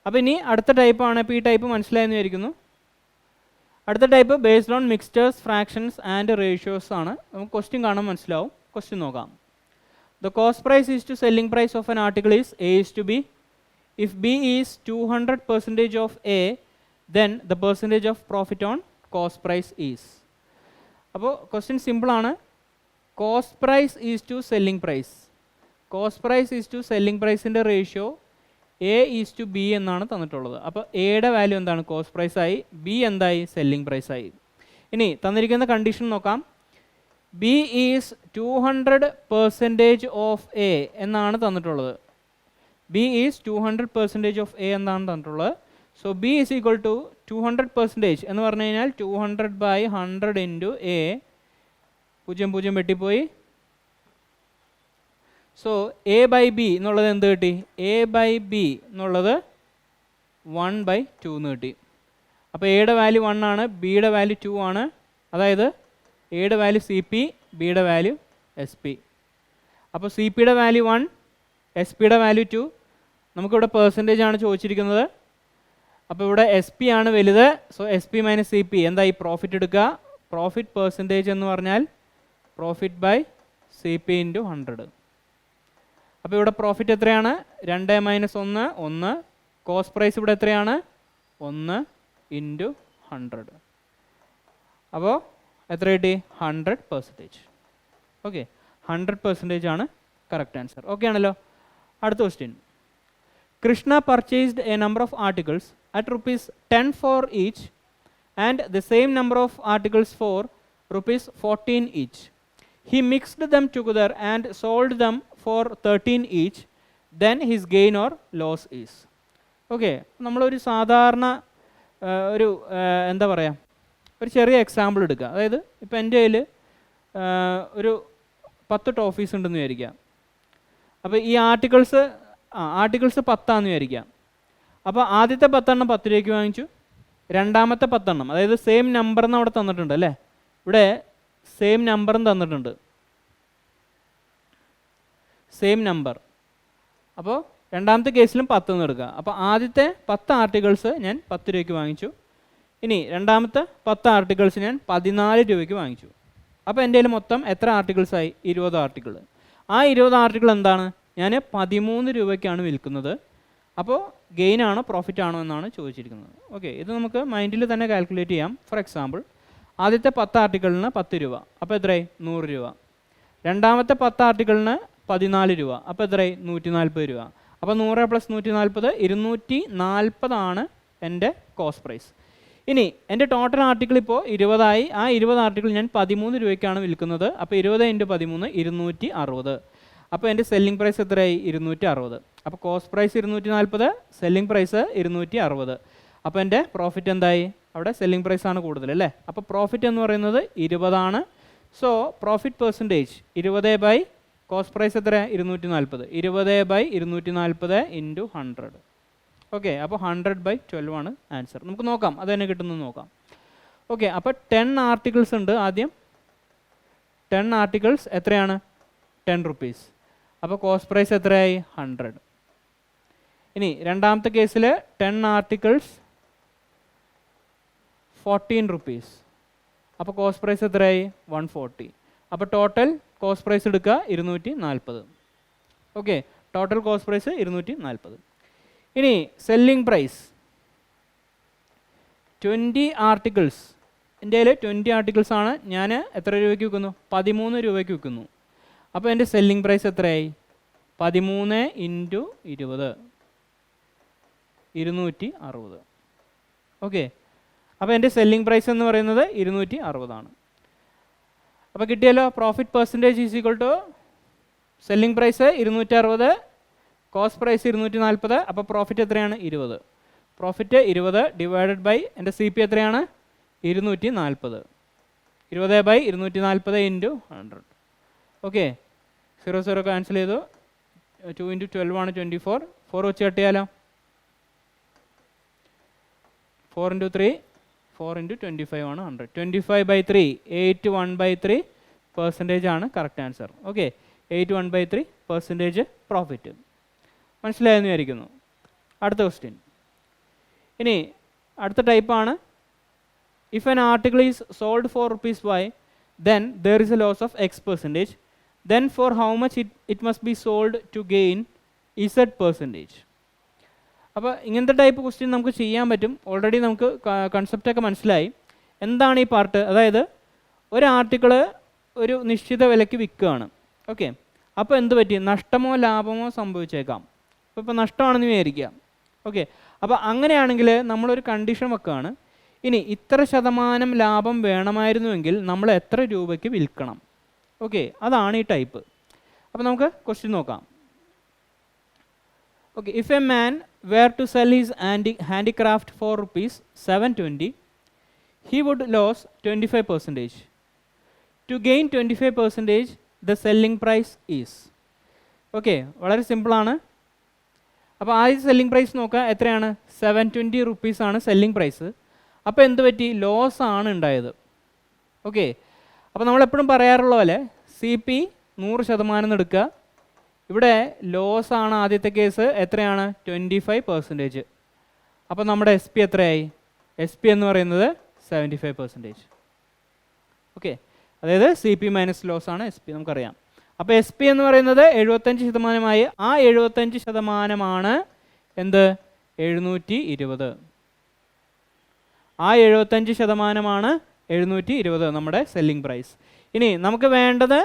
അപ്പോൾ ഇനി അടുത്ത ടൈപ്പാണ്. ഇപ്പോൾ ഈ ടൈപ്പ് മനസ്സിലായെന്ന് വിചാരിക്കുന്നു. അടുത്ത type based on mixtures, fractions and ratios ആണ്. നമുക്ക് ക്വസ്റ്റ്യൻ കാണാൻ മനസ്സിലാവും. ക്വസ്റ്റ്യൻ നോക്കാം. The cost price is to selling price of an article is A is to B. If B is 200% of A, then the percentage of profit on cost price is. അപ്പോൾ question സിമ്പിളാണ്. Cost price is to selling price. Cost price is to selling പ്രൈസിൻ്റെ ratio A is to B എന്നാണ് തന്നിട്ടുള്ളത്. അപ്പോൾ എയുടെ value എന്താണ്? Cost price ആയി. B എന്തായി? സെല്ലിംഗ് പ്രൈസ് ആയി. ഇനി തന്നിരിക്കുന്ന കണ്ടീഷൻ നോക്കാം. ബി ഈസ് 200% ഓഫ് എ എന്നാണ് തന്നിട്ടുള്ളത്. ബി ഈസ് 200% ഓഫ് എ എന്നാണ് തന്നിട്ടുള്ളത്. So B is equal to 200% എന്ന് പറഞ്ഞു കഴിഞ്ഞാൽ 200/100 ഇൻറ്റു എ. 0 വെട്ടിപ്പോയി. സോ എ ബൈ ബി എന്നുള്ളത് എന്ത് കിട്ടി? എ ബൈ ബി എന്നുള്ളത് 1/2 എന്ന് കിട്ടി. അപ്പോൾ എയുടെ വാല്യൂ 1 ആണ്, ബിയുടെ വാല്യൂ 2 ആണ്. അതായത് എയുടെ വാല്യൂ സി പി, ബിയുടെ വാല്യൂ എസ് പി. അപ്പോൾ സി പിയുടെ വാല്യൂ 1, എസ് പിയുടെ വാല്യൂ 2. നമുക്കിവിടെ പെർസെൻറ്റേജ് ആണ് ചോദിച്ചിരിക്കുന്നത്. അപ്പോൾ ഇവിടെ എസ് പി ആണ് വലുത്. So S P minus C P എന്തായി? പ്രോഫിറ്റ് എടുക്കുക. പ്രോഫിറ്റ് പെർസെൻറ്റേജ് എന്ന് പറഞ്ഞാൽ profit by C P into 100. അപ്പോൾ ഇവിടെ പ്രോഫിറ്റ് എത്രയാണ്? 2 - 1 1. കോസ്റ്റ് പ്രൈസ് ഇവിടെ എത്രയാണ്? 1 ഇൻറ്റു 100. അപ്പോൾ എത്ര കിട്ടി? 100%. ഓക്കെ, 100% ആണ് കറക്റ്റ് ആൻസർ. ഓക്കെ ആണല്ലോ. അടുത്ത question. Krishna purchased a number of articles at rupees 10 for each and the same number of articles for rupees 14 each. He mixed them together and sold them for 13 each. Then his gain or loss is. Okay, നമ്മളൊരു സാധാരണ ഒരു എന്താ പറയുക, ഒരു ചെറിയ example എടുക്കുക. അതായത് ഇപ്പോൾ എൻ്റെ കയ്യിൽ ഒരു 10 ടോഫീസ് ഉണ്ടെന്ന് വിചാരിക്കാം. അപ്പോൾ ഈ ആർട്ടിക്കിൾസ് 10 വിചാരിക്കാം. അപ്പോൾ ആദ്യത്തെ 10 10 രൂപയ്ക്ക് വാങ്ങിച്ചു. രണ്ടാമത്തെ 10 അതായത് സെയിം നമ്പർ എന്ന് അവിടെ തന്നിട്ടുണ്ട് അല്ലേ? ഇവിടെ സെയിം നമ്പറും തന്നിട്ടുണ്ട്, സെയിം നമ്പർ. അപ്പോൾ രണ്ടാമത്തെ കേസിലും 10 എന്ന് എടുക്കുക. അപ്പോൾ ആദ്യത്തെ 10 ആർട്ടിക്കിൾസ് ഞാൻ 10 രൂപയ്ക്ക് വാങ്ങിച്ചു. ഇനി രണ്ടാമത്തെ 10 ആർട്ടിക്കിൾസ് ഞാൻ 14 രൂപയ്ക്ക് വാങ്ങിച്ചു. അപ്പോൾ എൻ്റെ കയ്യിൽ മൊത്തം എത്ര ആർട്ടിക്കിൾസായി? 20 ആർട്ടിക്കിൾ. ആ 20 ആർട്ടിക്കിൾ എന്താണ്? ഞാൻ 13 രൂപയ്ക്കാണ് വിൽക്കുന്നത്. അപ്പോൾ ഗെയിൻ ആണോ പ്രോഫിറ്റ് ആണോ എന്നാണ് ചോദിച്ചിരിക്കുന്നത്. ഓക്കെ, ഇത് നമുക്ക് മൈൻഡിൽ തന്നെ കാൽക്കുലേറ്റ് ചെയ്യാം. ഫോർ എക്സാമ്പിൾ, ആദ്യത്തെ 10 ആർട്ടിക്കിളിന് 10 രൂപ. അപ്പോൾ എത്രയായി? 100 രൂപ. രണ്ടാമത്തെ 10 ആർട്ടിക്കിളിന് 14 രൂപ. അപ്പോൾ എത്രയായി? 140 രൂപ. അപ്പോൾ 100 + 140 240 ആണ് എൻ്റെ കോസ്റ്റ് പ്രൈസ്. ഇനി എൻ്റെ ടോട്ടൽ ആർട്ടിക്കിൾ ഇപ്പോൾ 20 ആയി. ആ 20 ആർട്ടിക്കിൾ ഞാൻ 13 രൂപയ്ക്കാണ് വിൽക്കുന്നത്. അപ്പോൾ 20 × 13 260. അപ്പോൾ എൻ്റെ സെല്ലിംഗ് പ്രൈസ് എത്രയായി? 260. അപ്പോൾ കോസ്റ്റ് പ്രൈസ് 240, സെല്ലിംഗ് പ്രൈസ് 260. അപ്പോൾ എൻ്റെ പ്രോഫിറ്റ് എന്തായി? അവിടെ സെല്ലിംഗ് പ്രൈസ് ആണ് കൂടുതൽ അല്ലേ? അപ്പോൾ പ്രോഫിറ്റ് എന്ന് പറയുന്നത് 20 ആണ്. So profit percentage 20 cost price എത്ര? 240. 20/240 ഇൻറ്റു 100. ഓക്കെ, അപ്പോൾ 100/12 ആണ് ആൻസർ. നമുക്ക് നോക്കാം അത് തന്നെ കിട്ടുന്നത് നോക്കാം. ഓക്കെ, അപ്പോൾ 10 ആർട്ടിക്കിൾസ് ഉണ്ട്. ആദ്യം 10 ആർട്ടിക്കിൾസ് എത്രയാണ്? 10 റുപ്പീസ്. അപ്പോൾ കോസ്റ്റ് പ്രൈസ് എത്രയായി? 100. ഇനി രണ്ടാമത്തെ കേസിൽ 10 ആർട്ടിക്കിൾസ് 14 റുപ്പീസ്. അപ്പോൾ കോസ്റ്റ് പ്രൈസ് എത്രയായി? 140. അപ്പോൾ ടോട്ടൽ കോസ്റ്റ് പ്രൈസ് എടുക്കുക 240. Okay, total cost price 240. ഇനി സെല്ലിംഗ് പ്രൈസ് 20 ആർട്ടിക്കിൾസ്. എൻ്റെ കയ്യിൽ 20 ആർട്ടിക്കിൾസ് ആണ്. ഞാൻ എത്ര രൂപയ്ക്ക് വിൽക്കുന്നു? 13 രൂപയ്ക്ക് വിൽക്കുന്നു. അപ്പോൾ എൻ്റെ സെല്ലിംഗ് പ്രൈസ് എത്രയായി? 13 × 20 260. ഓക്കെ, അപ്പോൾ എൻ്റെ സെല്ലിംഗ് പ്രൈസ് എന്ന് പറയുന്നത് 260 ആണ്. അപ്പോൾ കിട്ടിയല്ലോ. Profit percentage is equal to selling price 260, cost price 240. അപ്പോൾ പ്രോഫിറ്റ് എത്രയാണ്? 20. പ്രോഫിറ്റ് 20 ഡിവൈഡഡ് ബൈ എൻ്റെ സി പി എത്രയാണ്? 240. 20/240 ഇൻറ്റു 100. ഓക്കെ, 0 ക്യാൻസൽ ചെയ്തു. 2 × 12 ആണ് 24. 4 വെച്ച് കട്ടിയാലോ? 4 × 3 4 × 25 ആണ് 100. 25/3 81/3% ആണ് കറക്റ്റ് ആൻസർ. Okay, 81/3% profit. മനസ്സിലായെന്ന് വിചാരിക്കുന്നു. അടുത്ത ക്വസ്റ്റ്യൻ. ഇനി അടുത്ത ടൈപ്പാണ് if an article is sold for ₹Y, then there is a loss of X%. Then for how much it must be sold to gain Z%. അപ്പോൾ ഇങ്ങനത്തെ ടൈപ്പ് ക്വസ്റ്റ്യൻ നമുക്ക് ചെയ്യാൻ പറ്റും. ഓൾറെഡി നമുക്ക് കൺസെപ്റ്റൊക്കെ മനസ്സിലായി. എന്താണ് ഈ പാർട്ട്? അതായത് ഒരു ആർട്ടിക്കിൾ ഒരു നിശ്ചിത വിലയ്ക്ക് വിൽക്കുകയാണ്. ഓക്കെ, അപ്പോൾ എന്ത് പറ്റി? നഷ്ടമോ ലാഭമോ സംഭവിച്ചേക്കാം. ഇപ്പോൾ നഷ്ടമാണെന്ന് വിചാരിക്കുക. ഓക്കെ, അപ്പോൾ അങ്ങനെയാണെങ്കിൽ നമ്മളൊരു കണ്ടീഷൻ വെക്കുകയാണ്. ഇനി ഇത്ര ശതമാനം ലാഭം വേണമായിരുന്നുവെങ്കിൽ നമ്മൾ എത്ര രൂപയ്ക്ക് വിൽക്കണം? ഓക്കെ, അതാണ് ഈ ടൈപ്പ്. അപ്പോൾ നമുക്ക് ക്വസ്റ്റ്യൻ നോക്കാം. Okay, if a man were to sell his handicraft for ₹720, he would lose 25%. To gain 25%, the selling price is. Okay, വളരെ സിമ്പിളാണ്. അപ്പോൾ ആദ്യം സെല്ലിംഗ് പ്രൈസ് നോക്കുക. എത്രയാണ്? ₹720 ആണ് സെല്ലിംഗ് പ്രൈസ്. അപ്പോൾ എന്ത് പറ്റി? ലോസ് ആണ് ഉണ്ടായത്. ഓക്കെ, അപ്പോൾ നമ്മളെപ്പോഴും പറയാറുള്ള പോലെ CP 100% എടുക്കുക. ഇവിടെ ലോസ് ആണ് ആദ്യത്തെ കേസ്. എത്രയാണ്? 25%. അപ്പോൾ നമ്മുടെ SP എത്രയായി? SP എന്ന് പറയുന്നത് 75%. ഓക്കെ, അതായത് CP മൈനസ് ലോസ് ആണ് SP, നമുക്കറിയാം. അപ്പോൾ SP എന്ന് പറയുന്നത് 75%. ആ 75% എന്ത്? 720. ആ 75% 720 നമ്മുടെ സെല്ലിംഗ് പ്രൈസ്. ഇനി നമുക്ക് വേണ്ടത്,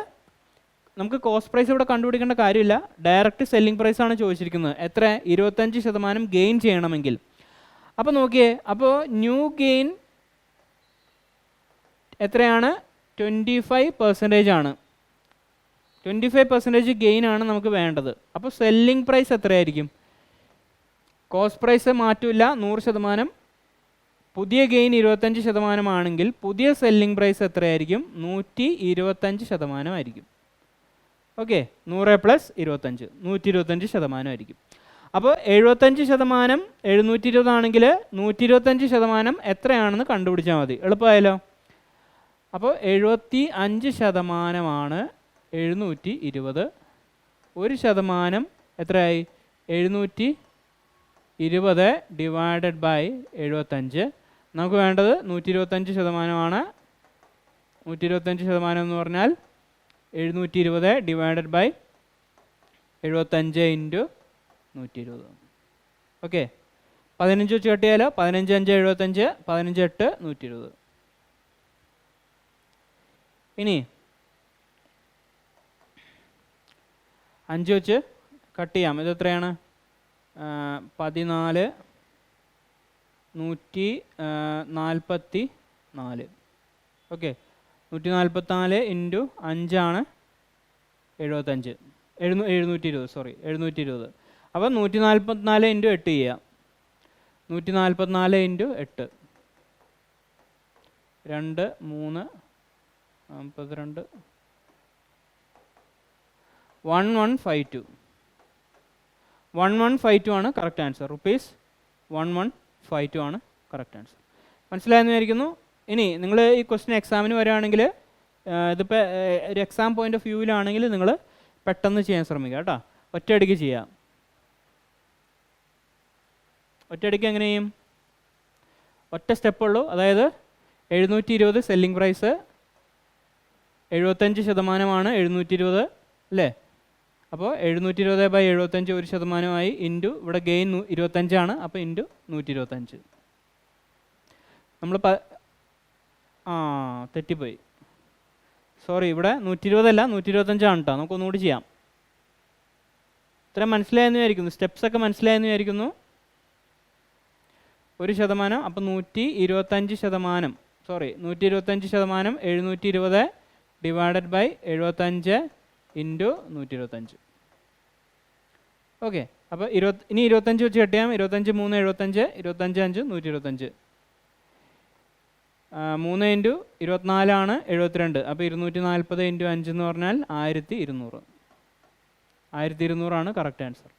നമുക്ക് കോസ്റ്റ് പ്രൈസ് ഇവിടെ കണ്ടുപിടിക്കേണ്ട കാര്യമില്ല, ഡയറക്റ്റ് സെല്ലിംഗ് പ്രൈസ് ആണ് ചോദിച്ചിരിക്കുന്നത്. എത്ര? 25% ഗെയിൻ ചെയ്യണമെങ്കിൽ. അപ്പോൾ നോക്കിയേ, അപ്പോൾ ന്യൂ ഗെയിൻ എത്രയാണ്? 25% ആണ്. 25% ഗെയിൻ ആണ് നമുക്ക് വേണ്ടത്. അപ്പോൾ സെല്ലിംഗ് പ്രൈസ് എത്രയായിരിക്കും? കോസ്റ്റ് പ്രൈസ് മാറ്റില്ല, 100%. പുതിയ ഗെയിൻ 25% ആണെങ്കിൽ പുതിയ സെല്ലിംഗ് പ്രൈസ് എത്രയായിരിക്കും? 125% ആയിരിക്കും. ഓക്കെ, 100 + 25, 125% ആയിരിക്കും. അപ്പോൾ 75% 720 ആണെങ്കിൽ 125% എത്രയാണെന്ന് കണ്ടുപിടിച്ചാൽ മതി. എളുപ്പമായല്ലോ. അപ്പോൾ 75% 720. 1% എത്രയായി? 720 ഡിവൈഡഡ് ബൈ 75. നമുക്ക് വേണ്ടത് 125%. 125% എന്ന് പറഞ്ഞാൽ 720 ഡിവൈഡഡ് ബൈ 75 × 120. ഓക്കെ, 15 വെച്ച് കട്ടിയാലോ? 15 5 75, 15 8 120. ഇനി 5 വെച്ച് കട്ട് ചെയ്യാം. ഇത് എത്രയാണ്? 14 144. ഓക്കെ, 144 × 5 ആണ് 75. 720. സോറി, 720. അപ്പോൾ 144 × 8 ചെയ്യാം. 144 × 8 2 3 52 1152. 1152 ആണ് കറക്റ്റ് ആൻസർ. ₹1152 ആണ് കറക്റ്റ് ആൻസർ. മനസ്സിലായെന്ന് വിചാരിക്കുന്നു. ഇനി നിങ്ങൾ ഈ ക്വസ്റ്റ്യൻ എക്സാമിന് വരികയാണെങ്കിൽ, ഇതിപ്പോൾ ഒരു എക്സാം പോയിൻ്റ് ഓഫ് വ്യൂവിലാണെങ്കിൽ നിങ്ങൾ പെട്ടെന്ന് ചെയ്യാൻ ശ്രമിക്കുക കേട്ടോ. ഒറ്റയടിക്ക് ചെയ്യാം. ഒറ്റയടിക്ക് എങ്ങനെ ചെയ്യും? ഒറ്റ സ്റ്റെപ്പുള്ളൂ. അതായത് 720 സെല്ലിംഗ് പ്രൈസ്, 75% 720 അല്ലേ? അപ്പോൾ 720 / 75 1% ഇൻറ്റു ഇവിടെ ഗെയിൻ 25 ആണ്. അപ്പോൾ ഇൻറ്റു 125. നമ്മൾ തെറ്റിപ്പോയി. സോറി, ഇവിടെ 120 അല്ല 125 ആണ് കേട്ടോ. നമുക്കൊന്നുകൂടി ചെയ്യാം. ഇത്രയും മനസ്സിലായെന്ന് വിചാരിക്കുന്നു. സ്റ്റെപ്സൊക്കെ മനസ്സിലായെന്ന് വിചാരിക്കുന്നു. 1%. അപ്പോൾ 125%. Sorry, 125% 720 divided by 75 into 125. Okay, അപ്പോൾ ഇനി 25 വെച്ച് കട്ട് ചെയ്യാം. 25 3 75, 25 5 125. 3 × 24 ആണ് 72. അപ്പോൾ 240 × 5 എന്ന് പറഞ്ഞാൽ 1200. 1200 ആണ് കറക്റ്റ് ആൻസർ.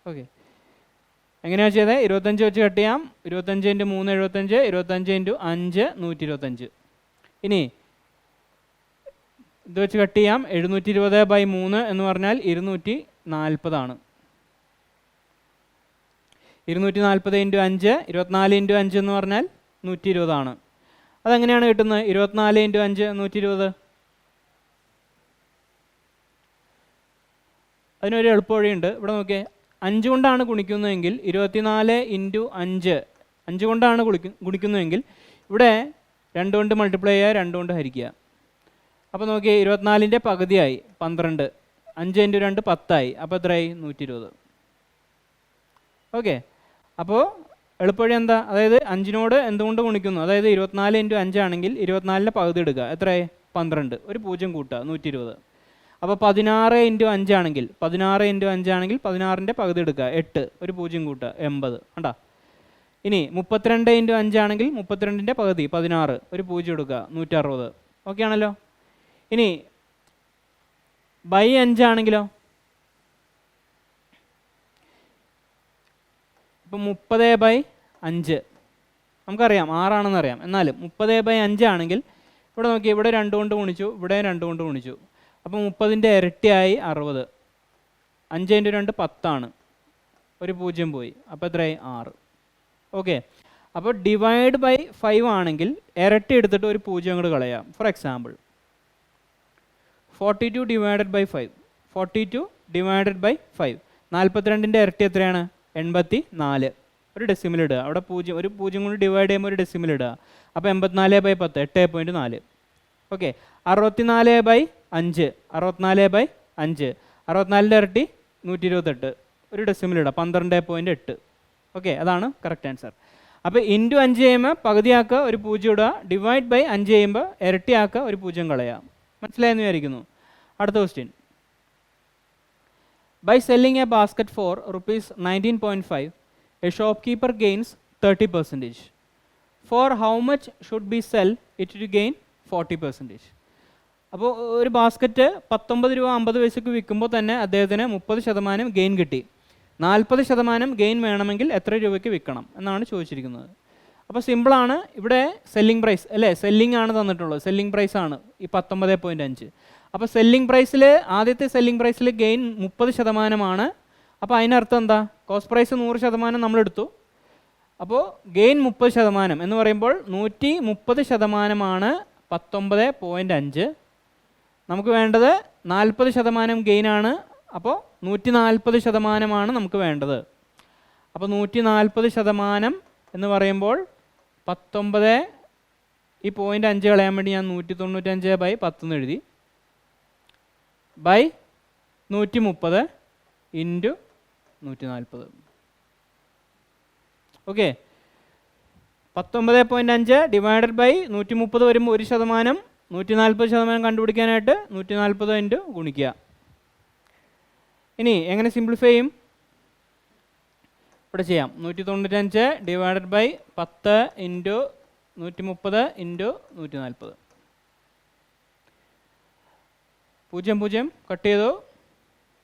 ഓക്കെ, എങ്ങനെയാണ് ചെയ്തത്? 25 വെച്ച് കട്ട് ചെയ്യാം. 25 × 3 75, 25 × 5 125. ഇനി ഇത് വെച്ച് കട്ട് ചെയ്യാം. 720/3 എന്ന് പറഞ്ഞാൽ 240 ആണ്. 240 ഇൻറ്റു 5, 24 ഇൻറ്റു 5 എന്ന് പറഞ്ഞാൽ 120 ആണ്. അതെങ്ങനെയാണ് കിട്ടുന്നത്? 24 ഇൻറ്റു 5 120. അതിനൊരു എളുപ്പവഴിയുണ്ട്. ഇവിടെ നോക്കിയേ, 5 കൊണ്ടാണ് ഗുണിക്കുന്നതെങ്കിൽ 24 ഇൻറ്റു 5 കൊണ്ടാണ് ഗുണിക്കുന്നതെങ്കിൽ ഇവിടെ 2 കൊണ്ട് മൾട്ടിപ്ലൈ ചെയ്യുക, 2 കൊണ്ട് ഹരിക്കുക. അപ്പോൾ നോക്കിയേ, 24ൻ്റെ പകുതിയായി 12, 5 ഇൻറ്റു 2 10 അപ്പോൾ എത്രയായി? 120. ഓക്കെ, അപ്പോൾ എളുപ്പവഴി എന്താ? അതായത് 5നോട് എന്തുകൊണ്ട് ഗുണിക്കുന്നു? അതായത് 24 ഇൻറ്റു 5 ആണെങ്കിൽ 24ൻ്റെ പകുതി എടുക്കുക, എത്രയായി? 12, ഒരു 0 കൂട്ടുക, 120. അപ്പോൾ 16 ഇൻറ്റു 5 ആണെങ്കിൽ 16ൻ്റെ പകുതി എടുക്കുക, 8, ഒരു 0 കൂട്ടുക, 80. കണ്ടാ? ഇനി 32 ഇൻറ്റു 5 ആണെങ്കിൽ 32ൻ്റെ പകുതി 16, ഒരു 0 എടുക്കുക, 160. ഓക്കെ ആണല്ലോ. ഇനി ബൈ 5 ആണെങ്കിലോ? ഇപ്പം 30/5 നമുക്കറിയാം 6 ആണെന്ന് അറിയാം. എന്നാലും 30/5 ആണെങ്കിൽ ഇവിടെ നോക്കി, ഇവിടെ 2 കൊണ്ട് ഗുണിച്ചു, ഇവിടെ 2 കൊണ്ട് ഗുണിച്ചു. അപ്പോൾ 30ൻ്റെ ഇരട്ടിയായി 60. 5 ഇൻറ്റു 2 10 ഒരു 0 പോയി, അപ്പോൾ എത്രയായി? 6. ഓക്കെ, അപ്പോൾ ഡിവൈഡ് ബൈ 5 ആണെങ്കിൽ ഇരട്ടി എടുത്തിട്ട് ഒരു 0 അങ്ങോട്ട് കളയാം. For example 42 divided by 5. 42 divided by 5, 42ൻ്റെ ഇരട്ടി എത്രയാണ്? 84. ഒരു ഡെസിമൽ ഇടുക, അവിടെ 0, ഒരു 0 കൊണ്ട് ഡിവൈഡ് ചെയ്യുമ്പോൾ ഒരു ഡെസിമൽ ഇടുക. അപ്പോൾ 84/10 8.4. ഓക്കെ, 64/5, 64/5, 64ൻ്റെ ഇരട്ടി 128, ഒരു ഡെസിമൽ ഇടുക, 12.8. ഓക്കെ, അതാണ് കറക്റ്റ് ആൻസർ. അപ്പോൾ ഇൻറ്റു 5 ചെയ്യുമ്പോൾ പകുതിയാക്കുക, ഒരു 0 ഇടുക. ഡിവൈഡ് ബൈ 5 ചെയ്യുമ്പോൾ ഇരട്ടിയാക്കുക, ഒരു 0 കളയാം. മനസ്സിലായെന്ന് വിചാരിക്കുന്നു. അടുത്ത question. By selling a basket for rupees 19.5, a shopkeeper gains 30%. For how much should be sell it to gain 40%? അപ്പോൾ ഒരു ബാസ്ക്കറ്റ് 19 രൂപ 50 പൈസക്ക് വിൽക്കുമ്പോൾ തന്നെ അദ്ദേഹത്തിന് 30% ഗെയിൻ കിട്ടി. 40% ഗെയിൻ വേണമെങ്കിൽ എത്ര രൂപയ്ക്ക് വിൽക്കണം എന്നാണ് ചോദിച്ചിരിക്കുന്നത്. അപ്പോൾ സിമ്പിളാണ്. ഇവിടെ സെല്ലിംഗ് പ്രൈസ് അല്ലേ, സെല്ലിംഗ് ആണ് തന്നിട്ടുള്ളത്, സെല്ലിംഗ് പ്രൈസ് ആണ് ഈ 19.5. അപ്പോൾ സെല്ലിംഗ് പ്രൈസിൽ, ആദ്യത്തെ സെല്ലിംഗ് പ്രൈസിൽ ഗെയിൻ 30%. അപ്പോൾ അതിനർത്ഥം എന്താ? കോസ്റ്റ് പ്രൈസ് 100% നമ്മൾ എടുത്തു. അപ്പോൾ ഗെയിൻ 30% എന്ന് പറയുമ്പോൾ 130% 19.5. നമുക്ക് വേണ്ടത് 40% ഗെയിനാണ്. അപ്പോൾ 140% നമുക്ക് വേണ്ടത്. അപ്പോൾ 140% എന്ന് പറയുമ്പോൾ 19, ഈ 0.5 കളയാൻ വേണ്ടി ഞാൻ 195/10 എന്ന് എഴുതി, by 130 into 140. Okay, 19.5 divided by 130 വരുമ്പോൾ 1%, 140% കണ്ടുപിടിക്കാനായിട്ട് 140 ഗുണിക്കുക. ഇനി എങ്ങനെ സിംപ്ലിഫൈ ചെയ്യും? ഇവിടെ ചെയ്യാം. 195 divided by 10 into 130 into 140. 0 cut ചെയ്തു.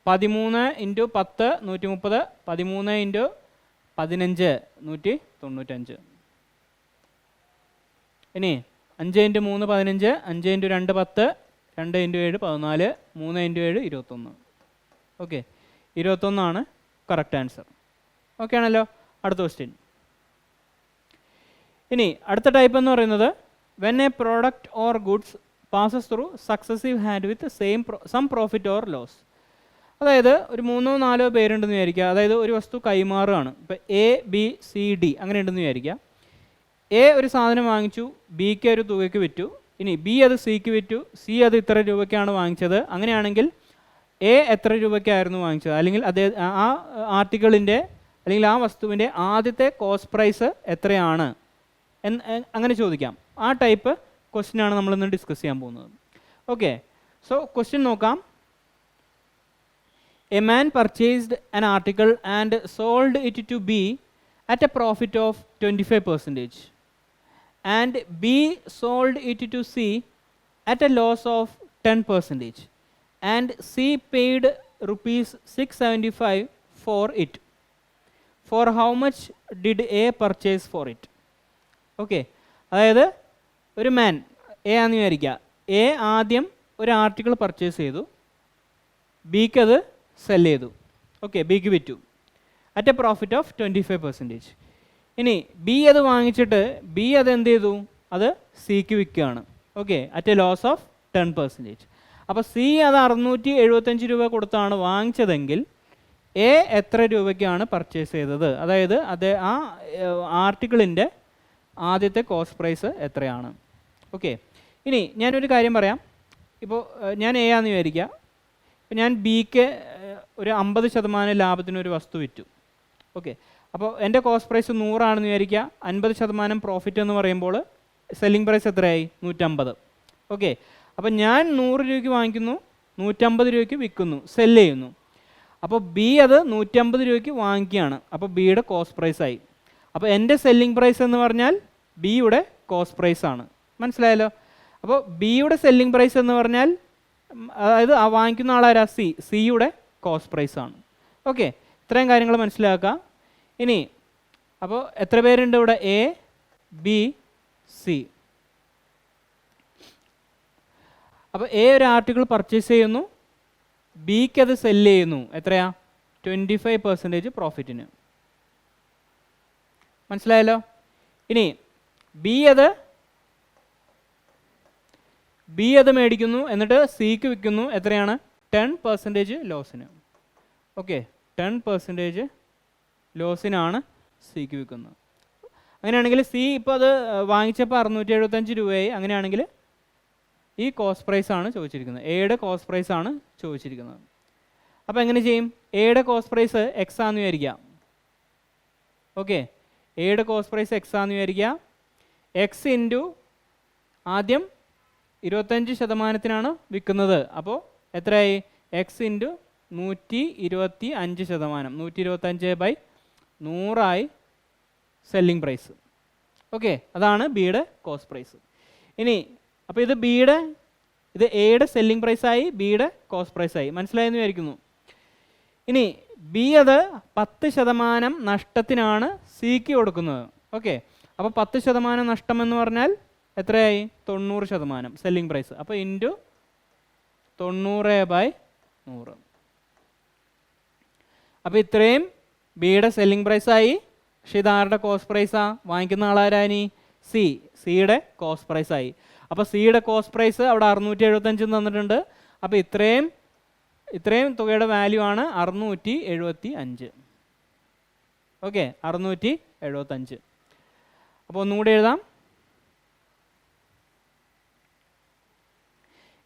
13 ഇൻറ്റു 10 130, 13 ഇൻറ്റു 15 195. ഇനി 5 into 3 15, 5 into 2 10, 2 into 7 14, 3 into 7 21. Okay, 21 correct answer. Okay ആണല്ലോ. അടുത്ത ക്വസ്റ്റ്യൻ. ഇനി അടുത്ത ടൈപ്പ് എന്ന് പറയുന്നത്, when a product or goods passes through successive hand with some profit or loss. അതായത് ഒരു 3-4 പേരുണ്ടെന്ന് വിചാരിക്കുക. അതായത് ഒരു വസ്തു കൈമാറുകയാണ്. ഇപ്പോൾ ABCD അങ്ങനെ ഉണ്ടെന്ന് വിചാരിക്കുക. A ഒരു സാധനം വാങ്ങിച്ചു, ബിക്ക് ഒരു തുകയ്ക്ക് വിറ്റു. ഇനി ബി അത് സിക്ക് വിറ്റു, സി അത് ഇത്ര രൂപയ്ക്കാണ് വാങ്ങിച്ചത്. അങ്ങനെയാണെങ്കിൽ എ എത്ര രൂപയ്ക്കായിരുന്നു വാങ്ങിച്ചത്, അല്ലെങ്കിൽ ആ ആർട്ടിക്കിളിൻ്റെ അല്ലെങ്കിൽ ആ വസ്തുവിൻ്റെ ആദ്യത്തെ കോസ്റ്റ് പ്രൈസ് എത്രയാണ് അങ്ങനെ ചോദിക്കാം. ആ ടൈപ്പ് ക്വസ്റ്റ്യനാണ് നമ്മളിന്ന് ഡിസ്കസ് ചെയ്യാൻ പോകുന്നത്. ഓക്കെ, സോ ക്വസ്റ്റ്യൻ നോക്കാം. A man purchased an article and sold it to B at a profit of 25%, and B sold it to C at a loss of 10%, and C paid ₹675 for it. For how much did A purchase for it? Okay, അതായത് ഒരു മാൻ A ആണെന്ന് വിചാരിക്കുക. A ആദ്യം ഒരു article purchase ചെയ്തു, ബിക്ക് അത് cell ചെയ്തു. ഓക്കെ, ബിക്ക് വിറ്റു. At a profit of 25%. ഇനി ബി അത് വാങ്ങിച്ചിട്ട് ബി അത് എന്ത് ചെയ്തു, അത് സിക്ക് വിൽക്കുകയാണ്. Okay, at a loss of 10%. അപ്പോൾ സി അത് 675 രൂപ കൊടുത്താണ് വാങ്ങിച്ചതെങ്കിൽ എ എത്ര രൂപയ്ക്കാണ് പർച്ചേസ് ചെയ്തത്, അതായത് അത് ആ ആർട്ടിക്കിളിൻ്റെ ആദ്യത്തെ കോസ്റ്റ് പ്രൈസ് എത്രയാണ്. ഓക്കെ, ഇനി ഞാനൊരു കാര്യം പറയാം. ഇപ്പോൾ ഞാൻ എ ആണെന്ന് വിചാരിക്കുക. ഇപ്പോൾ ഞാൻ ബിക്ക് ഒരു 50% ലാഭത്തിനൊരു വസ്തു വിറ്റു. ഓക്കെ, അപ്പോൾ എൻ്റെ കോസ്റ്റ് പ്രൈസ് 100 ആണെന്ന് വിചാരിക്കുക. 50% പ്രോഫിറ്റ് എന്ന് പറയുമ്പോൾ സെല്ലിംഗ് പ്രൈസ് എത്രയായി? 150. ഓക്കെ, അപ്പോൾ ഞാൻ 100 രൂപയ്ക്ക് വാങ്ങിക്കുന്നു, 150 രൂപയ്ക്ക് വിൽക്കുന്നു, സെല്ല് ചെയ്യുന്നു. അപ്പോൾ ബി അത് 150 രൂപയ്ക്ക് വാങ്ങിക്കുകയാണ്. അപ്പോൾ ബിയുടെ കോസ്റ്റ് പ്രൈസായി. അപ്പോൾ എൻ്റെ സെല്ലിംഗ് പ്രൈസ് എന്ന് പറഞ്ഞാൽ ബിയുടെ കോസ്റ്റ് പ്രൈസാണ്. മനസ്സിലായല്ലോ? അപ്പോൾ ബിയുടെ സെല്ലിംഗ് പ്രൈസ് എന്ന് പറഞ്ഞാൽ, അതായത് ആ വാങ്ങിക്കുന്ന ആളാരാ? സിയുടെ കോസ്റ്റ് പ്രൈസാണ്. ഓക്കെ, ഇത്രയും കാര്യങ്ങൾ മനസ്സിലാക്കുക. ഇനി അപ്പോൾ എത്ര പേരുണ്ട് ഇവിടെ? A, B, C. അപ്പോൾ എ ഒരു ആർട്ടിക്കിൾ പർച്ചേസ് ചെയ്യുന്നു, ബിക്ക് അത് സെല്ല് ചെയ്യുന്നു. എത്രയാ? 25% പ്രോഫിറ്റിന്. മനസ്സിലായല്ലോ? ഇനി ബി അത് മേടിക്കുന്നു, എന്നിട്ട് സിക്ക് വിൽക്കുന്നു. എത്രയാണ്? 10% ലോസിന്. ഓക്കെ, 10% ലോസിനാണ് സിക്ക് വിൽക്കുന്നത്. അങ്ങനെയാണെങ്കിൽ സി ഇപ്പോൾ അത് വാങ്ങിച്ചപ്പോൾ 675 രൂപയായി. അങ്ങനെയാണെങ്കിൽ ഈ കോസ്റ്റ് പ്രൈസാണ് ചോദിച്ചിരിക്കുന്നത്, എയുടെ കോസ്റ്റ് പ്രൈസാണ് ചോദിച്ചിരിക്കുന്നത്. അപ്പോൾ എങ്ങനെ ചെയ്യും? എയുടെ കോസ്റ്റ് പ്രൈസ് എക്സ് ആണെന്ന് വിചാരിക്കാം. ഓക്കെ, എയുടെ കോസ്റ്റ് പ്രൈസ് എക്സ് ആണെന്ന് വിചാരിക്കുക. എക്സ് ഇൻറ്റു ആദ്യം 25%-നാണ് വിൽക്കുന്നത്. അപ്പോൾ എത്രയായി? X into 125%. 125/100 selling price. Okay, അതാണ് ബിയുടെ കോസ്റ്റ് പ്രൈസ്. ഇനി അപ്പോൾ ഇത് എയുടെ സെല്ലിംഗ് പ്രൈസായി, ബിയുടെ കോസ്റ്റ് പ്രൈസായി. മനസ്സിലായെന്ന് വിചാരിക്കുന്നു. ഇനി ബി അത് 10% നഷ്ടത്തിനാണ് സിക്ക് കൊടുക്കുന്നത്. ഓക്കെ, അപ്പോൾ 10% നഷ്ടം എന്ന് പറഞ്ഞാൽ എത്രയായി? 90% സെല്ലിംഗ് പ്രൈസ്. അപ്പോൾ ഇൻറ്റു 90/100. അപ്പോൾ ഇത്രയും ബിയുടെ സെല്ലിംഗ് പ്രൈസായി. പക്ഷേ ഇതാരുടെ കോസ്റ്റ് പ്രൈസാ? വാങ്ങിക്കുന്ന ആളാരാനി? സിയുടെ കോസ്റ്റ് പ്രൈസായി. അപ്പോൾ സിയുടെ കോസ്റ്റ് പ്രൈസ് അവിടെ 675 തന്നിട്ടുണ്ട്. അപ്പോൾ ഇത്രയും തുകയുടെ വാല്യൂ ആണ് 675. ഓക്കെ, 675. അപ്പോൾ ഒന്നുകൂടി എഴുതാം.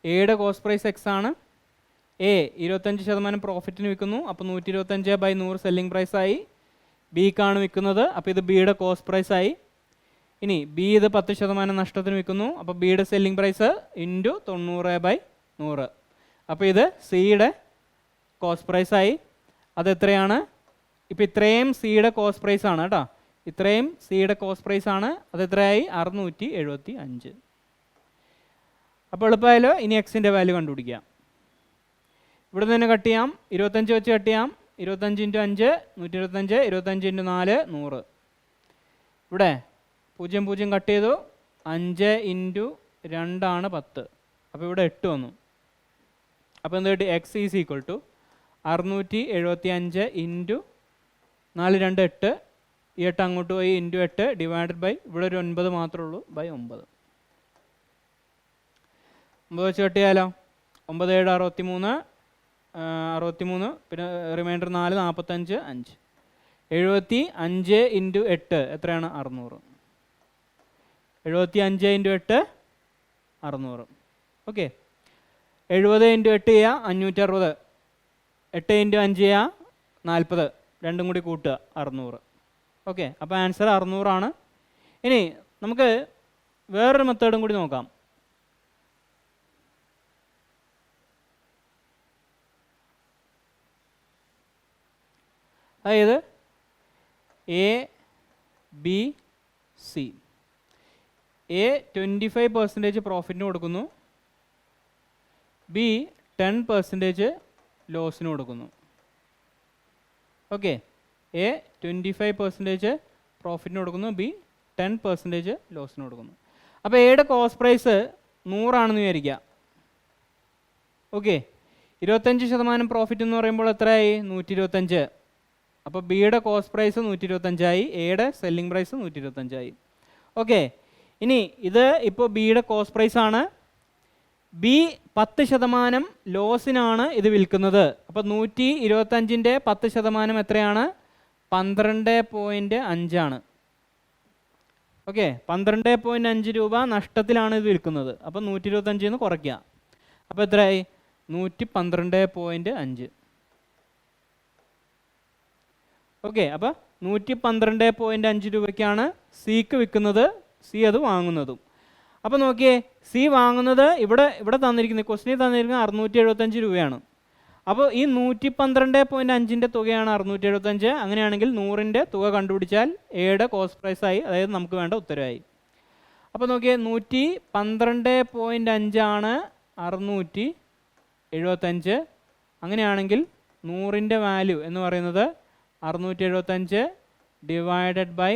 എയുടെ കോസ്റ്റ് പ്രൈസ് എക്സ് ആണ്. എ 25% പ്രോഫിറ്റിന് വിൽക്കുന്നു. അപ്പോൾ 125/100 സെല്ലിംഗ് പ്രൈസായി. ബിക്കാണ് വിൽക്കുന്നത്. അപ്പോൾ ഇത് ബിയുടെ കോസ്റ്റ് പ്രൈസായി. ഇനി ബി ഇത് 10% നഷ്ടത്തിന് വിൽക്കുന്നു. അപ്പോൾ ബിയുടെ സെല്ലിംഗ് പ്രൈസ് ഇൻറ്റു 90/100. അപ്പോൾ ഇത് സിയുടെ കോസ്റ്റ് പ്രൈസായി. അതെത്രയാണ്? ഇപ്പോൾ ഇത്രയും സിയുടെ കോസ്റ്റ് പ്രൈസാണ് കേട്ടോ. ഇത്രയും സിയുടെ കോസ്റ്റ് പ്രൈസാണ്. അതെത്രയായി? 675. അപ്പോൾ എളുപ്പമായാലോ? ഇനി എക്സിൻ്റെ വാല്യൂ കണ്ടുപിടിക്കാം. ഇവിടെ നിന്ന് തന്നെ കട്ട് ചെയ്യാം. 25 വെച്ച് കട്ട് ചെയ്യാം. 25 × 5 125, 25 × 4 100. ഇവിടെ 0 0 കട്ട് ചെയ്തു. 5 × 2 ആണ് 10. അപ്പോൾ ഇവിടെ 8 വന്നു. അപ്പോൾ എന്ത് കിട്ടി? X is equal to 675 into 4 2 8. ഈ 8 അങ്ങോട്ട് പോയി ഇൻറ്റു 8 ഡിവൈഡഡ് ബൈ ഇവിടെ ഒരു 9 മാത്രമേ ഉള്ളൂ ബൈ 9. 9 വെച്ച് കട്ട് ചെയ്യാലോ. 9 7 63, 63 പിന്നെ റിമൈൻഡർ 4 45 5. 75 ഇൻറ്റു 8 എത്രയാണ്? 600. 75 ഇൻറ്റു 8 600. ഓക്കെ, 70 ഇൻറ്റു 8 ചെയ്യുക 560. 8 ഇൻറ്റു 5 ചെയ്യുക 40. രണ്ടും കൂടി കൂട്ടുക 600. ഓക്കെ, അപ്പോൾ ആൻസർ 600 ആണ്. ഇനി നമുക്ക് വേറൊരു മെത്തേഡും കൂടി നോക്കാം. അതായത് എ ബി സി. എ 25% പ്രോഫിറ്റിന് കൊടുക്കുന്നു, ബി 10% ലോസിന് കൊടുക്കുന്നു. ഓക്കെ, എ 25% പ്രോഫിറ്റിന് കൊടുക്കുന്നു, ബി 10% ലോസിന് കൊടുക്കുന്നു. അപ്പോൾ എയുടെ കോസ്റ്റ് പ്രൈസ് 100 ആണെന്ന് വിചാരിക്കുക. ഓക്കെ, 25% പ്രോഫിറ്റ് എന്ന് പറയുമ്പോൾ എത്രയായി? 125. അപ്പോൾ ബിയുടെ കോസ്റ്റ് പ്രൈസ് 125 എയുടെ സെല്ലിംഗ് പ്രൈസ് 125. ഓക്കെ, ഇനി ഇത് ഇപ്പോൾ ബിയുടെ കോസ്റ്റ് പ്രൈസ് ആണ്. ബി 10% ലോസിനാണ് ഇത് വിൽക്കുന്നത്. അപ്പോൾ 125ൻ്റെ 10% എത്രയാണ്? 12.5 ആണ്. ഓക്കെ, 12.5 രൂപ നഷ്ടത്തിലാണ് ഇത് വിൽക്കുന്നത്. അപ്പോൾ 125 കുറയ്ക്കുക. അപ്പോൾ എത്രയായി? 112.5. ഓക്കെ, അപ്പോൾ 112.5 രൂപയ്ക്കാണ് സിക്ക് വിൽക്കുന്നത്, സി അത് വാങ്ങുന്നതും. അപ്പോൾ നോക്കിയേ, സി വാങ്ങുന്നത് ഇവിടെ തന്നിരിക്കുന്നത്, ക്വസ്റ്റിനിൽ തന്നിരിക്കുന്നത് 675 രൂപയാണ്. അപ്പോൾ ഈ 112.5ൻ്റെ തുകയാണ് 675. അങ്ങനെയാണെങ്കിൽ 100ൻ്റെ തുക കണ്ടുപിടിച്ചാൽ എയുടെ കോസ്റ്റ് പ്രൈസായി, അതായത് നമുക്ക് വേണ്ട ഉത്തരവായി. അപ്പോൾ നോക്കിയേ, 112.5 ആണ് 675. അങ്ങനെയാണെങ്കിൽ 100ൻ്റെ വാല്യൂ എന്ന് പറയുന്നത് 675 ഡിവൈഡഡ് ബൈ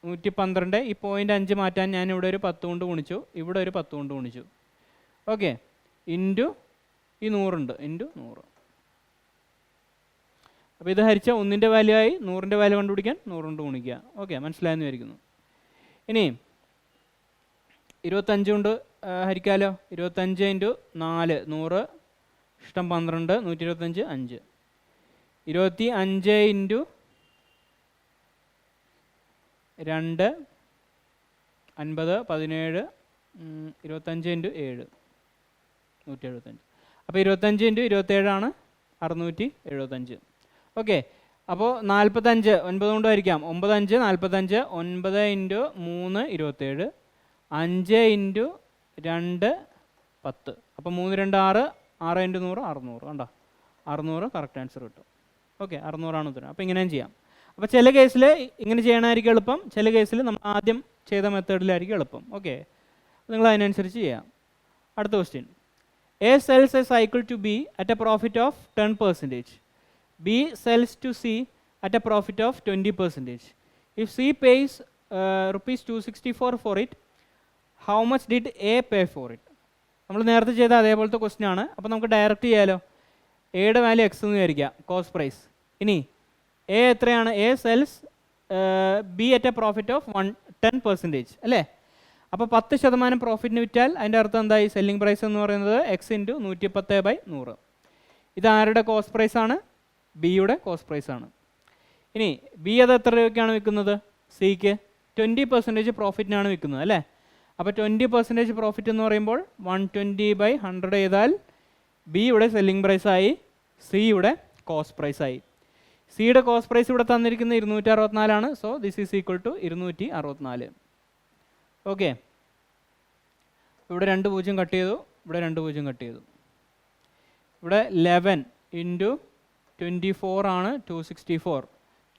112. ഈ 0.5 മാറ്റാൻ ഞാൻ ഇവിടെ ഒരു 10 കൊണ്ട് ഗുണിച്ചു, ഇവിടെ ഒരു 10 കൊണ്ട് ഗുണിച്ചു. ഓക്കെ, ഇൻറ്റു ഈ 100 ഉണ്ട്, ഇൻറ്റു 100. അപ്പോൾ ഇത് ഹരിച്ച 1ൻ്റെ വാല്യൂ ആയി. 100ൻ്റെ വാല്യൂ കണ്ടുപിടിക്കാൻ 100 കൊണ്ട് ഗുണിക്കുക. ഓക്കെ, മനസ്സിലായെന്ന് വിചാരിക്കുന്നു. ഇനി 25 കൊണ്ട് ഹരിക്കാമല്ലോ. 25 ഇൻറ്റു 4 100 ഇഷ്ടം 12, 125 5. 25 ഇൻറ്റു 2 50 17 25 ഇൻറ്റു 7 175. അപ്പോൾ 25 ഇൻറ്റു 27 ആണ് 675. ഓക്കെ, അപ്പോൾ 45 9 കൊണ്ട് ഹരിക്കാം. 9 5 45. 9 ഇൻറ്റു 3 27. 5 ഇൻറ്റു 2 10. അപ്പോൾ 3 2 6. 6 ഇൻറ്റു 100 600. കണ്ടോ, 600 കറക്റ്റ് ആൻസർ കിട്ടും. ഓക്കെ, 600 ഉത്തരം. അപ്പോൾ ഇങ്ങനെയും ചെയ്യാം. അപ്പോൾ ചില കേസിൽ ഇങ്ങനെ ചെയ്യണമായിരിക്കും എളുപ്പം, ചില കേസിൽ നമ്മൾ ആദ്യം ചെയ്ത മെത്തേഡിലായിരിക്കും എളുപ്പം. ഓക്കെ, നിങ്ങൾ അതിനനുസരിച്ച് ചെയ്യാം. അടുത്ത question. A sells a cycle to B at a profit of 10%. B sells to C at a profit of 20%. If C pays ₹264 for it, how much did A pay for it? നമ്മൾ നേരത്തെ ചെയ്ത അതേപോലത്തെ question ആണ്. അപ്പോൾ നമുക്ക് direct ചെയ്യാലോ. എയുടെ value X എന്ന് വിചാരിക്കാം, കോസ്റ്റ് പ്രൈസ്. ഇനി എ എത്രയാണ്? A cells B at a profit of 10%, അല്ലേ? അപ്പോൾ 10% പ്രോഫിറ്റിന് വിറ്റാൽ അതിൻ്റെ അർത്ഥം എന്തായി? സെല്ലിംഗ് പ്രൈസ് എന്ന് പറയുന്നത് എക്സ് ഇൻറ്റു 110/100. ഇത് ആരുടെ കോസ്റ്റ് പ്രൈസാണ്? ബിയുടെ കോസ്റ്റ് പ്രൈസാണ്. ഇനി ബി അത് എത്ര രൂപയ്ക്കാണ് വിൽക്കുന്നത്? സിക്ക് 20% പ്രോഫിറ്റിനാണ് വിൽക്കുന്നത്, അല്ലേ? അപ്പോൾ 20% പ്രോഫിറ്റ് എന്ന് പറയുമ്പോൾ 120/100 ചെയ്താൽ ബിയുടെ സെല്ലിംഗ് പ്രൈസായി, സിയുടെ കോസ്റ്റ് പ്രൈസായി. സിയുടെ കോസ്റ്റ് പ്രൈസ് ഇവിടെ തന്നിരിക്കുന്നത് 264 ആണ്. So this is equal to 264. Okay, ഇവിടെ 2 0 കട്ട് ചെയ്തു, ഇവിടെ 2 0 കട്ട് ചെയ്തു. ഇവിടെ 11 ഇൻറ്റു 24 ആണ് 264.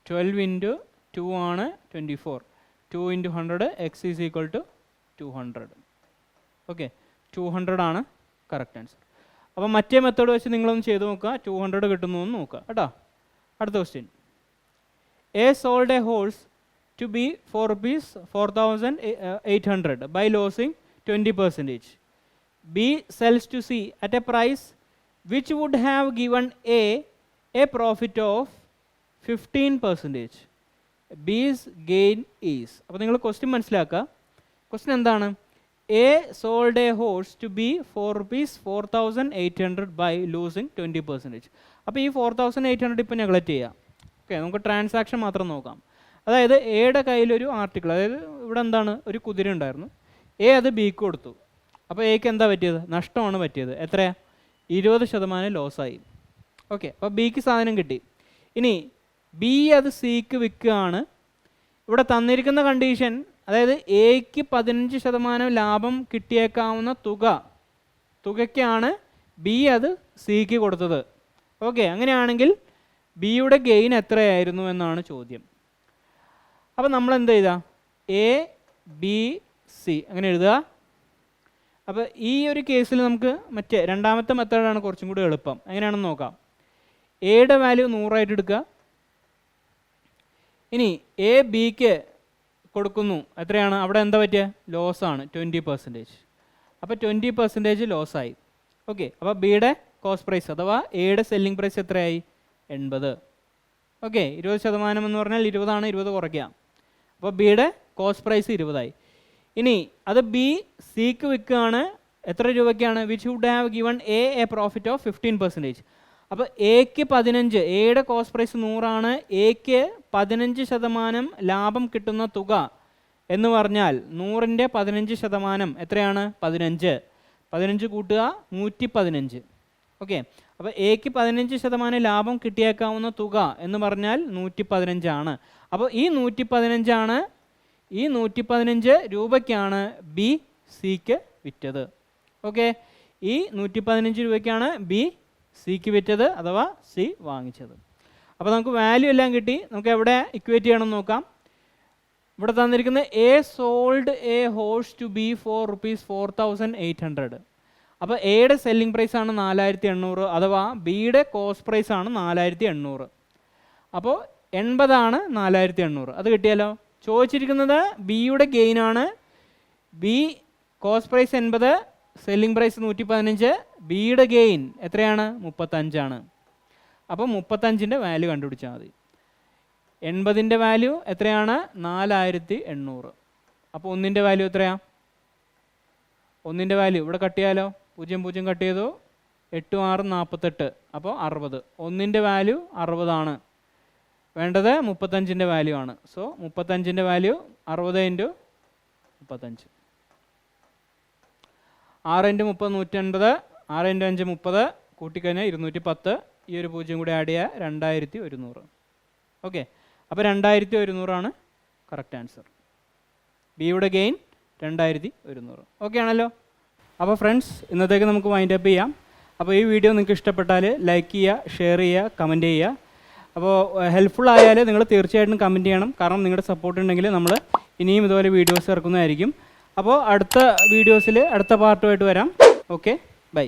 12 ഇൻറ്റു 2 ആണ് 24. 2 into 100 X is equal to 200. Okay, 200 ആണ് കറക്റ്റ് ആൻസർ. അപ്പോൾ മറ്റേ മെത്തേഡ് വെച്ച് നിങ്ങളൊന്ന് ചെയ്ത് നോക്കുക, 200 കിട്ടുന്നു എന്ന് നോക്കുക കേട്ടോ. അടുത്ത question. A sold a horse to B for ₹4,800 by losing 20%. B sells to C at a price which would have given a profit of 15%. B's gain is. അപ്പോൾ നിങ്ങൾ ക്വസ്റ്റ്യൻ മനസ്സിലാക്കുക. ക്വസ്റ്റ്യൻ എന്താണ്? A sold a horse to B for ₹4,800 by losing 20%. അപ്പോൾ ഈ 4,800 ഇപ്പോൾ neglect ചെയ്യാം. Okay, നമുക്ക് transaction മാത്രം നോക്കാം. അതായത് എയുടെ കയ്യിലൊരു ആർട്ടിക്കിൾ, അതായത് ഇവിടെ എന്താണ്, ഒരു കുതിര ഉണ്ടായിരുന്നു. എ അത് ബിക്ക് കൊടുത്തു. അപ്പോൾ എക്ക് എന്താ പറ്റിയത്? നഷ്ടമാണ് പറ്റിയത്. എത്രയാ? 20% ലോസായി. ഓക്കെ, അപ്പോൾ ബിക്ക് സാധനം കിട്ടി. ഇനി ബി അത് സിക്ക് വിൽക്കുകയാണ്. ഇവിടെ തന്നിരിക്കുന്ന കണ്ടീഷൻ, അതായത് എക്ക് 15% ലാഭം കിട്ടിയേക്കാവുന്ന തുകയ്ക്കാണ് ബി അത് സിക്ക് കൊടുത്തത്. ഓക്കെ, അങ്ങനെയാണെങ്കിൽ ബിയുടെ ഗെയിൻ എത്രയായിരുന്നു എന്നാണ് ചോദ്യം. അപ്പോൾ നമ്മൾ എന്ത് ചെയ്താൽ എ ബി സി അങ്ങനെ എഴുതുക. അപ്പോൾ ഈ ഒരു കേസിൽ നമുക്ക് മറ്റേ രണ്ടാമത്തെ മെത്തേഡാണ് കുറച്ചും കൂടി എളുപ്പം. എങ്ങനെയാണെന്ന് നോക്കാം. എയുടെ വാല്യൂ 100 ആയിട്ട് എടുക്കുക. ഇനി എ ബിക്ക് കൊടുക്കുന്നു. എത്രയാണ്? അവിടെ എന്താ പറ്റിയ? ലോസാണ്, 20%. അപ്പോൾ 20% ലോസായി. ഓക്കെ, അപ്പോൾ ബിയുടെ കോസ്റ്റ് പ്രൈസ് അഥവാ എയുടെ സെല്ലിംഗ് പ്രൈസ് എത്രയായി? 80. ഓക്കെ, 20% എന്ന് പറഞ്ഞാൽ 20 20 കുറയ്ക്കുക. അപ്പോൾ ബിയുടെ കോസ്റ്റ് പ്രൈസ് 20ആയി. ഇനി അത് ബി സിക്ക് വിൽക്കുകയാണ്. എത്ര രൂപയ്ക്കാണ്? Which would have given a profit of 15%. അപ്പോൾ എക്ക് 15, എയുടെ കോസ്റ്റ് പ്രൈസ് 100 എക്ക് 15% ലാഭം കിട്ടുന്ന തുക എന്ന് പറഞ്ഞാൽ 100ൻ്റെ 15% എത്രയാണ്? 15 കൂട്ടുക 115. ഓക്കെ, അപ്പോൾ എക്ക് 15% ലാഭം കിട്ടിയേക്കാവുന്ന തുക എന്ന് പറഞ്ഞാൽ 115. അപ്പോൾ ഈ 115 ഈ 115 രൂപയ്ക്കാണ് ബി സിക്ക് വിറ്റത്. ഓക്കെ, ഈ 115 രൂപയ്ക്കാണ് ബി സിക്ക് വിറ്റത് അഥവാ സി വാങ്ങിച്ചത്. അപ്പോൾ നമുക്ക് വാല്യൂ എല്ലാം കിട്ടി. നമുക്ക് എവിടെ ഇക്വേറ്റ് ചെയ്യണം നോക്കാം. ഇവിടെ തന്നിരിക്കുന്നത് A sold a horse to B for ₹4,800. അപ്പോൾ എയുടെ സെല്ലിംഗ് പ്രൈസ് ആണ് 4,800 അഥവാ ബിയുടെ കോസ്റ്റ് പ്രൈസ് ആണ് 4,800. അപ്പോൾ 80 4,800. അത് കിട്ടിയാലോ? ചോദിച്ചിരിക്കുന്നത് ബിയുടെ ഗെയിനാണ്. B cost price 80, selling price 115, ബിയുടെ ഗെയിൻ എത്രയാണ്? 35. അപ്പോൾ 35ൻ്റെ വാല്യൂ കണ്ടുപിടിച്ചാൽ മതി. 80ൻ്റെ വാല്യൂ എത്രയാണ്? 4,800. അപ്പോൾ 1ൻ്റെ വാല്യൂ എത്രയാണ്? 1ൻ്റെ വാല്യൂ ഇവിടെ കട്ട് ചെയ്യാലോ. 0 കട്ട് ചെയ്തു, 8 6 48. അപ്പോൾ 60. 1ൻ്റെ വാല്യൂ 60. വേണ്ടത് 35ൻ്റെ വാല്യൂ ആണ്. സോ 35ൻ്റെ വാല്യൂ 60 × 35. 6 × 30 150, 6 × 5 30, കൂട്ടിക്കഴിഞ്ഞാൽ 210. ഈ ഒരു 0 കൂടി ആഡ് ചെയ്യുക, 2,100. ഓക്കെ, അപ്പോൾ 2,100 കറക്റ്റ് ആൻസർ. ബിയുടെ ഗെയിൻ 2,100. ഓക്കെ ആണല്ലോ. അപ്പോൾ ഫ്രണ്ട്സ്, ഇന്നത്തേക്ക് നമുക്ക് വൈൻഡ് അപ്പ് ചെയ്യാം. അപ്പോൾ ഈ വീഡിയോ നിങ്ങൾക്ക് ഇഷ്ടപ്പെട്ടാൽ ലൈക്ക് ചെയ്യുക, ഷെയർ ചെയ്യുക, കമൻറ്റ് ചെയ്യുക. അപ്പോൾ ഹെൽപ്ഫുൾ ആയാൽ നിങ്ങൾ തീർച്ചയായിട്ടും കമൻറ്റ് ചെയ്യണം. കാരണം നിങ്ങളുടെ സപ്പോർട്ട് ഉണ്ടെങ്കിൽ നമ്മൾ ഇനിയും ഇതുപോലെ വീഡിയോസ് ഇറക്കുന്നതായിരിക്കും. അപ്പോൾ അടുത്ത വീഡിയോസിൽ അടുത്ത പാർട്ടുമായിട്ട് വരാം. Okay, by.